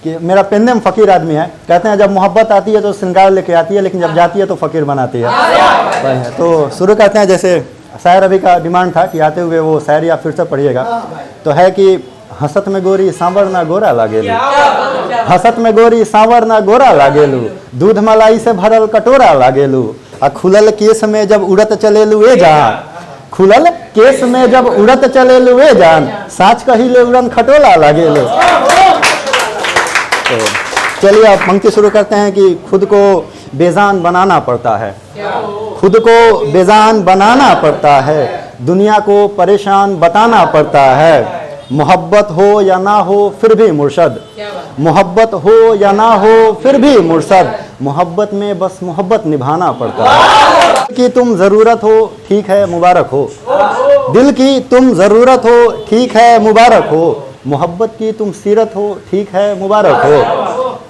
कि मेरा पेंडेम फ़कीर आदमी है, कहते हैं जब मोहब्बत आती है तो श्रृंगार लेके आती है, लेकिन जब जाती है तो फ़कीर बनाती है। तो शुरू करते हैं, जैसे शायर अभी का डिमांड था कि आते हुए वो शायरी आप फिर से पढ़िएगा। तो है कि हसत में गोरी सांवर ना गोरा लागेलू, हसत में गोरी सांवर ना गोरा लागेलू, दूध मलाई से भरल कटोरा लागेलू, आ खुलल केस में जब उड़त चलेलू ए जान, खुलल केस में जब उड़त चलेलू ए जान, साच कहिले उड़न खटोला लागेलू। तो चलिए आप पंक्ति शुरू करते हैं कि खुद को बेजान बनाना पड़ता है, खुद को बेजान बनाना पड़ता है, दुनिया को परेशान बताना पड़ता है, मोहब्बत हो या ना हो फिर भी मुर्शद, मोहब्बत हो या ना हो फिर भी मुर्शद, मोहब्बत में बस मोहब्बत निभाना पड़ता है। कि तुम ज़रूरत हो ठीक है मुबारक हो, दिल की तुम ज़रूरत हो ठीक है मुबारक हो, मोहब्बत की तुम सीरत हो ठीक है मुबारक हो।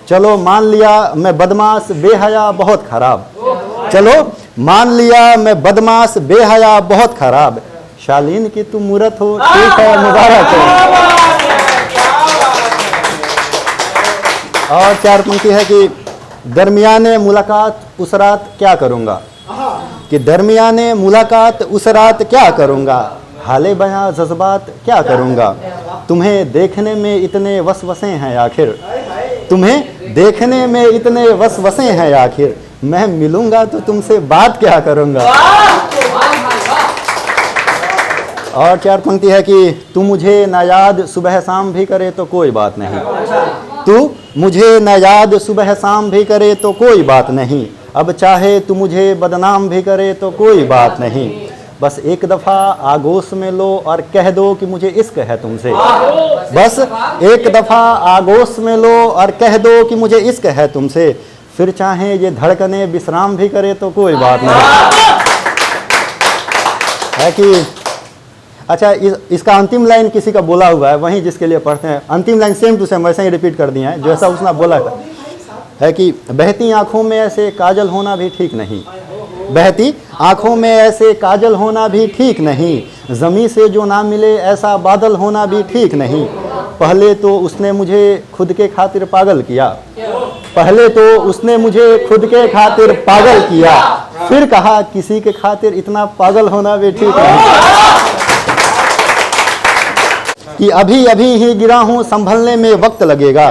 चलो मान लिया मैं बदमाश बेहया बहुत खराब, चलो मान लिया मैं बदमाश बेहया बहुत खराब, शालीन की तुम मूरत हो ठीक है मुबारक हो। और 4 पंक्ति है कि दरमियाने मुलाकात उस रात क्या करूँगा, कि दरमियाने मुलाकात उस रात क्या करूँगा, हाले बयां जज्बात क्या करूँगा, तुम्हें देखने में इतने वसवसे हैं आखिर, तुम्हें देखने में इतने वसवसे हैं आखिर, मैं मिलूंगा तो तुमसे बात क्या करूँगा। और 4 पंक्ति है कि तू मुझे ना याद सुबह शाम भी करे तो कोई बात नहीं, तू मुझे ना याद सुबह शाम भी करे तो कोई बात नहीं, अब चाहे तू मुझे बदनाम भी करे तो कोई बात नहीं, बस एक दफ़ा आगोश में लो और कह दो कि मुझे इश्क है तुमसे, बस एक दफ़ा आगोश में लो और कह दो कि मुझे इश्क है तुमसे, फिर चाहे ये धड़कने विश्राम भी करे तो कोई बात नहीं। है कि अच्छा इसका अंतिम लाइन किसी का बोला हुआ है, वहीं जिसके लिए पढ़ते हैं, अंतिम लाइन सेम टू सेम वैसे ही रिपीट कर दिया है जैसा उसने बोला था। है कि बहती आंखों में ऐसे काजल होना भी ठीक नहीं, बहती आंखों में ऐसे काजल होना भी ठीक नहीं, ज़मीं से जो ना मिले ऐसा बादल होना भी ठीक नहीं, पहले तो उसने मुझे खुद के खातिर पागल किया, पहले तो उसने मुझे खुद के खातिर पागल किया, फिर कहा किसी के खातिर इतना पागल होना भी ठीक नहीं, कि अभी अभी ही गिरा हूँ संभलने में वक्त लगेगा,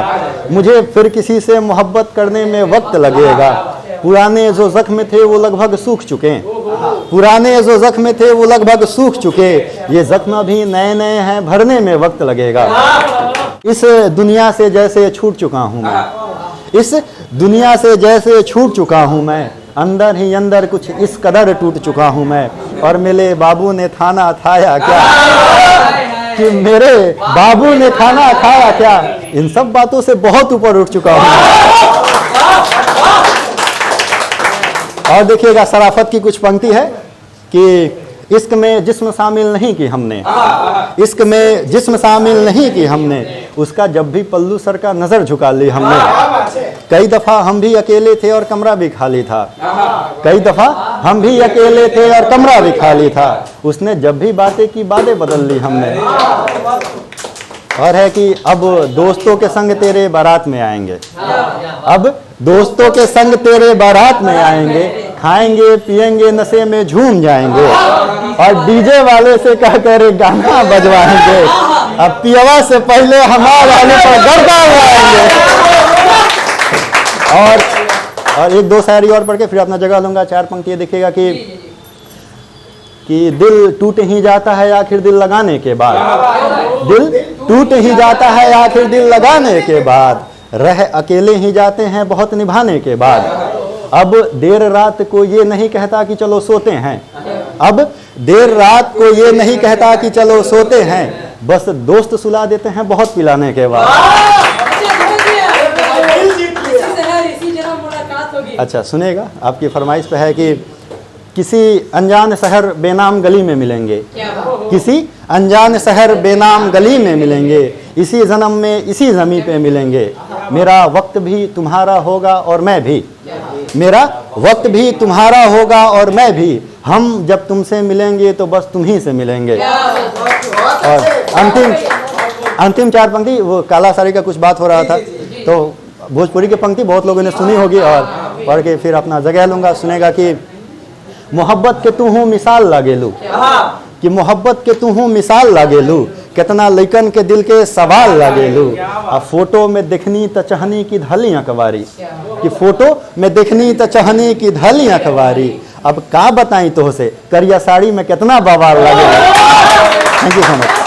मुझे फिर किसी से मोहब्बत करने में वक्त लगेगा, पुराने जो जख्म थे वो लगभग सूख चुके, पुराने जो जख्म थे वो लगभग सूख चुके, ये जख्म अभी नए नए हैं भरने में वक्त लगेगा, इस दुनिया से जैसे छूट चुका हूँ मैं, इस दुनिया से जैसे छूट चुका हूँ मैं, अंदर ही अंदर कुछ इस कदर टूट चुका हूँ मैं, और मेरे बाबू ने खाना खाया क्या, कि मेरे बाबू ने खाना खाया क्या, इन सब बातों से बहुत ऊपर उठ चुका हूँ। और देखिएगा शराफत की कुछ पंक्ति है कि इश्क में जिस्म शामिल नहीं की हमने, इश्क में जिस्म शामिल नहीं की हमने, उसका जब भी पल्लू सर का नज़र झुका ली हमने, कई दफ़ा हम भी अकेले थे और कमरा भी खाली था, कई दफ़ा हम भी अकेले थे और कमरा भी खाली था, उसने जब भी बातें की बातें बदल ली हमने। और है कि अब दोस्तों के संग तेरे बारात में आएंगे, अब दोस्तों के संग तेरे बारात में आएंगे, खाएंगे पिएंगे नशे में झूम जाएंगे, और डीजे वाले से कह कर गाना बजवाएंगे, अब पियवा से पहले हमारे आने पर गर्दा उड़ाएंगे। और एक दो शायरी और पढ़ के फिर अपना जगह लूंगा। 4 पंक्ति देखिएगा कि दिल टूट ही जाता है आखिर दिल लगाने के बाद, दिल टूट ही जाता है आखिर दिल लगाने के बाद, रह अकेले ही जाते हैं बहुत निभाने के बाद, अब देर रात को ये नहीं कहता कि चलो सोते हैं, अब देर रात को ये नहीं कहता कि चलो सोते हैं, बस दोस्त सुला देते हैं बहुत पिलाने के बाद। अच्छा सुनेगा, आपकी फरमाइश पे है कि किसी अनजान शहर बेनाम गली में मिलेंगे, किसी अनजान शहर बेनाम गली में मिलेंगे, इसी जन्म में इसी ज़मीं पे मिलेंगे, मेरा वक्त भी तुम्हारा होगा और मैं भी, मेरा वक्त भी तुम्हारा होगा और मैं भी, हम जब तुमसे मिलेंगे तो बस तुम ही से मिलेंगे। और अंतिम 4 पंक्ति, वो काला साड़ी का कुछ बात हो रहा था तो भोजपुरी की पंक्ति बहुत लोगों ने सुनी होगी और पढ़ के फिर अपना जगह लूँगा। सुनेगा कि मोहब्बत के तू हूँ मिसाल लागेलू, कि मोहब्बत के तू हूँ मिसाल लागेलू, कितना लइकन के दिल के सवाल लागेलू। आ फोटो में देखनी त चहनी की धली अखबारी, कि फोटो में देखनी त चहनी की धली अखबारी। अब का बताई तो से करिया साड़ी में कितना बवाल लागेला। Thank you so much.